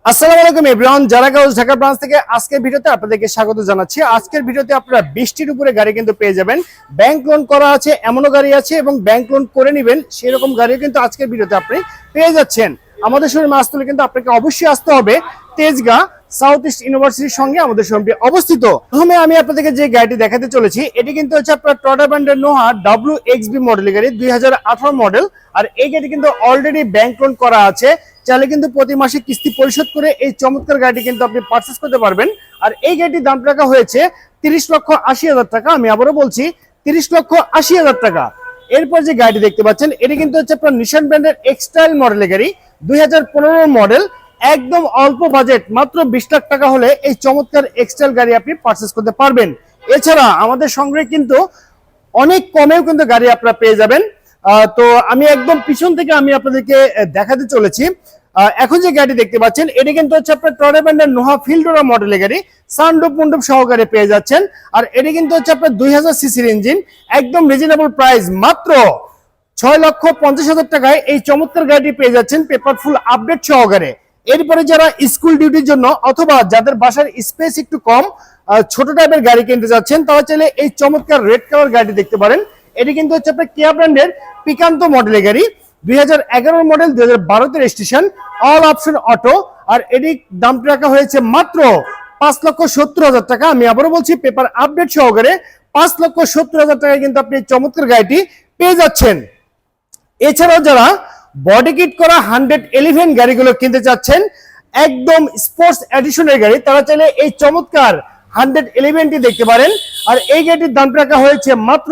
আসসালামু আলাইকুম এভরিওয়ান, যারা গাউস ঢাকা ব্রাঞ্চ থেকে আজকের ভিডিওতে আপনাদেরকে স্বাগত জানাচ্ছি। আজকের ভিডিওতে আপনারা 20টির উপরে গাড়ি কিন্তু পেয়ে যাবেন। ব্যাংক লোন করা আছে এমনও গাড়ি আছে এবং ব্যাংক লোন করে নেবেন সেরকম গাড়িও কিন্তু আজকের ভিডিওতে আপনি পেয়ে যাচ্ছেন। আমাদের শোরুমে আসতে হলে কিন্তু আপনাকে অবশ্যই আসতে হবে তেজগাঁ সাউথ ইস্ট ইউনিভার্সিটির সঙ্গে আমাদের শোরুমটি অবস্থিত। প্রথমে আমি আপনাদেরকে যে গাড়িটি দেখাতে চলেছি এটি কিন্তু হচ্ছে আপনার টয়োটা ব্র্যান্ডের নোহা WXB মডেলের গাড়ি, 2018 মডেল। আর এই গাড়ি কিন্তু অলরেডি ব্যাংক লোন করা আছে, চাইলে কিন্তু প্রতি মাসে কিস্তি পরিশোধ করে এই চমৎকার গাড়িটি কিন্তু আপনি পারচেজ করতে পারবেন। আর এই গাড়িটির দাম রাখা হয়েছে 30,80,000 টাকা। আমি আবারও বলছি 30,80,000 টাকা। এরপর যে গাড়িটি দেখতে পাচ্ছেন এটি কিন্তু হচ্ছে আপনার নিশান ব্র্যান্ডের এক্সটাইল মডেলের গাড়ি, 2015 মডেল। একদম অল্প বাজেট, মাত্র 20 লাখ টাকা হলে এই চমৎকার এক্সটাইল গাড়ি আপনি পারচেজ করতে পারবেন। এছাড়া আমাদের সঙ্গে কিন্তু অনেক কমেও কিন্তু গাড়ি আপনারা পেয়ে যাবেন। তো আমি একদম পিছন থেকে আমি আপনাদেরকে দেখাতে চলেছি। এখন যে গাড়ি দেখতে পাচ্ছেন এটি কিন্তু হচ্ছে আপনার টয়োটা ব্র্যান্ডের নোহা ফিল্ডোরা মডেলের গাড়ি, সানরুফ মন্ডপ সহকারে পেয়ে যাচ্ছেন। আর এটি কিন্তু হচ্ছে আপনার 2000 সিসির ইঞ্জিন, একদম রিজনেবল প্রাইস, মাত্র 6,50,000 টাকায় এই চমৎকার গাড়িটি পেয়ে যাচ্ছেন পেপার ফুল আপডেট সহকারে। এরপরে যারা স্কুল ডিউটির জন্য অথবা যাদের বাসার স্পেস একটু কম, ছোট টাইপের গাড়ি কিনতে যাচ্ছেন, তারা চাইলে এই চমৎকার রেড কালার গাড়ি দেখতে পারেন। এটি কিন্তু হচ্ছে আপনার কিয়া ব্র্যান্ডের পিকান্তো মডেলের গাড়ি, 2011 model, 2012 registration, all option auto. আর এটি দামটা রাখা হয়েছে মাত্র 5,70,000 টাকা। আমি আবারও বলছি পেপার আপডেট সহকারে 5,70,000 টাকায় কিন্তু আপনি চমৎকার গাড়িটি পেয়ে যাচ্ছেন। এছাড়াও যারা বডি কিট করা 111 গাড়িগুলো কিনতে চাচ্ছেন, একদম স্পোর্টস এডিশনের গাড়ি, তারা চাইলে এই চমৎকার 111টি দেখতে পারেন। আর এই গাড়িটির দাম রাখা হয়েছে মাত্র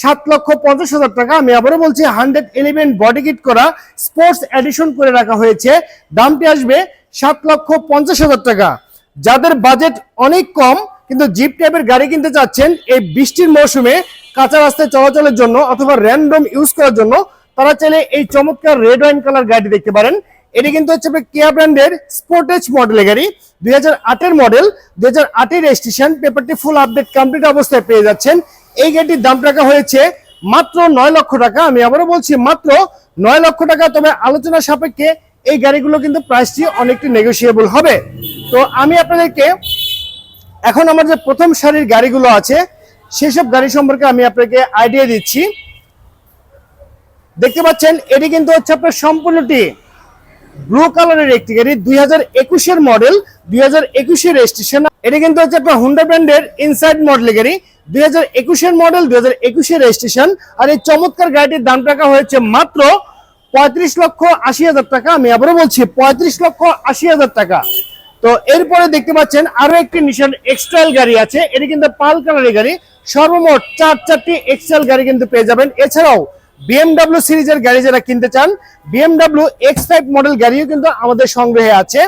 7,50,000 টাকা। আমি আবারও বলছি 111 বডি কিট করা স্পোর্টস এডিশন করে রাখা হয়েছে, দামটি আসবে 7,50,000 টাকা। যাদের বাজেট অনেক কম কিন্তু জিপ টাইপের গাড়ি কিনতে চাচ্ছেন এই বৃষ্টির মৌসুমে কাঁচা রাস্তায় চলাচলের জন্য অথবা র্যান্ডম ইউজ করার জন্য, তারা চাইলে এই চমৎকার রেড ওয়াইন কালার গাড়ি দেখতে পারেন। এটি কিন্তু হচ্ছে কিয়া ব্র্যান্ডের স্পোর্টেজ মডেলের গাড়ি, 2008 মডেল, 2008 রেজিস্ট্রেশন, পেপারটি ফুল আপডেট কমপ্লিট অবস্থায় পেয়ে যাচ্ছেন। এই গাড়িটির দাম রাখা হয়েছে মাত্র 9 লক্ষ টাকা। আমি আবারও বলছি মাত্র 9 লক্ষ টাকা। তবে আলোচনা সাপেক্ষে এই গাড়িগুলো কিন্তু প্রাইসটি অনেকটি নেগোশিয়েবল হবে। তো আমি আপনাদেরকে এখন আমার যে প্রথম সারির গাড়িগুলো আছে সেসব গাড়ি সম্পর্কে আমি আপনাকে আইডিয়া দিচ্ছি। দেখতে পাচ্ছেন এটি কিন্তু হচ্ছে আপনার সম্পূর্ণটি ব্লু কালারের একটি গাড়ি, 2021 মডেল, 2021 রেজিস্ট্রেশন। এটি কিন্তু হচ্ছে আপনার হুন্ডা ব্র্যান্ডের ইনসাইড মডেলের গাড়ি, 2021 মডেল, 2021 রেজিস্ট্রেশন। আর এই চমৎকার গাড়িটির দাম রাখা হয়েছে মাত্র 35,80,000 টাকা। আমি আবারও বলছি 35,80,000 টাকা। তো এরপরে দেখতে পাচ্ছেন আরো একটি নিশান এক্সটাইল গাড়ি আছে, এটি কিন্তু পাল কালারের গাড়ি, সর্বমোট 4টি এক্সটাইল গাড়ি কিন্তু পেয়ে যাবেন। এছাড়াও BMW সিরিজের গাড়ি যারা কিনতে চান, BMW X5 মডেল গাড়িও কিন্তু আমাদের সংগ্রহে আছে।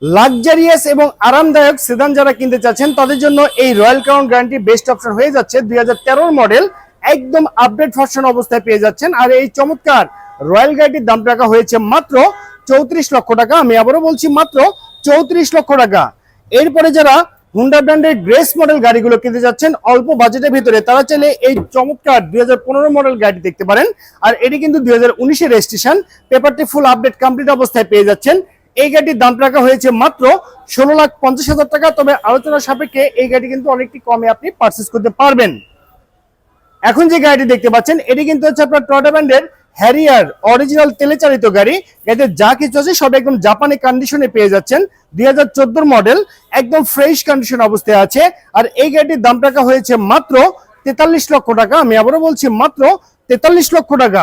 লাক্সারিয়াস এবং আরামদায়ক সেদান যারা কিনতে চাচ্ছেন তাদের জন্য এই রয়্যাল ক্রাউন গাড়িটি বেস্ট অপশন হয়ে যাচ্ছে, 2013 মডেল, একদম আপডেট ভার্সন অবস্থায় পেয়ে যাচ্ছেন। আর এই চমৎকার রয়্যাল গাড়িটির দাম রাখা হয়েছে মাত্র 34 লক্ষ টাকা। আমি আবারও বলছি মাত্র 34 লক্ষ টাকা। এরপরে যারা হুন্ডা ব্র্যান্ডের গ্রেস মডেল গাড়িগুলো কিনতে যাচ্ছেন অল্প বাজেটের ভিতরে, তারা চাইলে এই চমৎকার 2015 মডেল গাড়ি দেখতে পারেন। আর এটি কিন্তু 2019 রেজিস্ট্রেশন, পেপারটি ফুল আপডেট কমপ্লিট অবস্থায় পেয়ে যাচ্ছেন। এই গাড়ির দাম রাখা হয়েছে মাত্র 16,50,000 টাকা। তবে আলোচনা সাপেক্ষে এই গাড়ি কিন্তু অনেকটি কমে আপনি পারচেজ করতে পারবেন। এখন যে গাড়িটি দেখতে পাচ্ছেন এটি কিন্তু হচ্ছে আপনার টয়োটা ব্র্যান্ডের হ্যারিয়ার অরিজিনাল তেলে চালিত গাড়ি, গাড়িতে যা কিছু আছে সব একদম জাপানি কন্ডিশনে পেয়ে যাচ্ছেন, 2014 মডেল, একদম ফ্রেশ কন্ডিশন অবস্থায় আছে। আর এই গাড়িটির দাম রাখা হয়েছে মাত্র 43 লক্ষ টাকা। আমি আবারও বলছি মাত্র 43 লক্ষ টাকা।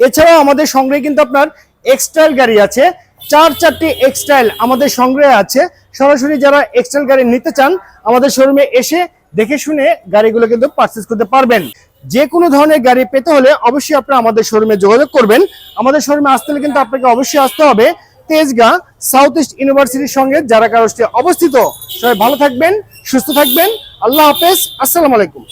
এছাড়াও আমাদের সংগ্রহে কিন্তু আপনার এক্সটাইল গাড়ি আছে, 4টি এক্সটাইল আমাদের সংগ্রহে আছে। সরাসরি যারা এক্সটাইল গাড়ি নিতে চান আমাদের শোরুমে এসে দেখে শুনে গাড়িগুলো কিন্তু পারচেজ করতে পারবেন। যে কোনো ধরনের গাড়ি পেতে হলে অবশ্যই আপনারা আমাদের শোরুমে যোগাযোগ করবেন। আমাদের শোরুমে আসতে হলে কিন্তু আপনাকে অবশ্যই আসতে হবে তেজগাঁ সাউথ ইস্ট ইউনিভার্সিটির সঙ্গে যারা কারোস্টে অবস্থিত। সবাই ভালো থাকবেন, সুস্থ থাকবেন, আল্লাহ হাফেজ, আসসালামু আলাইকুম।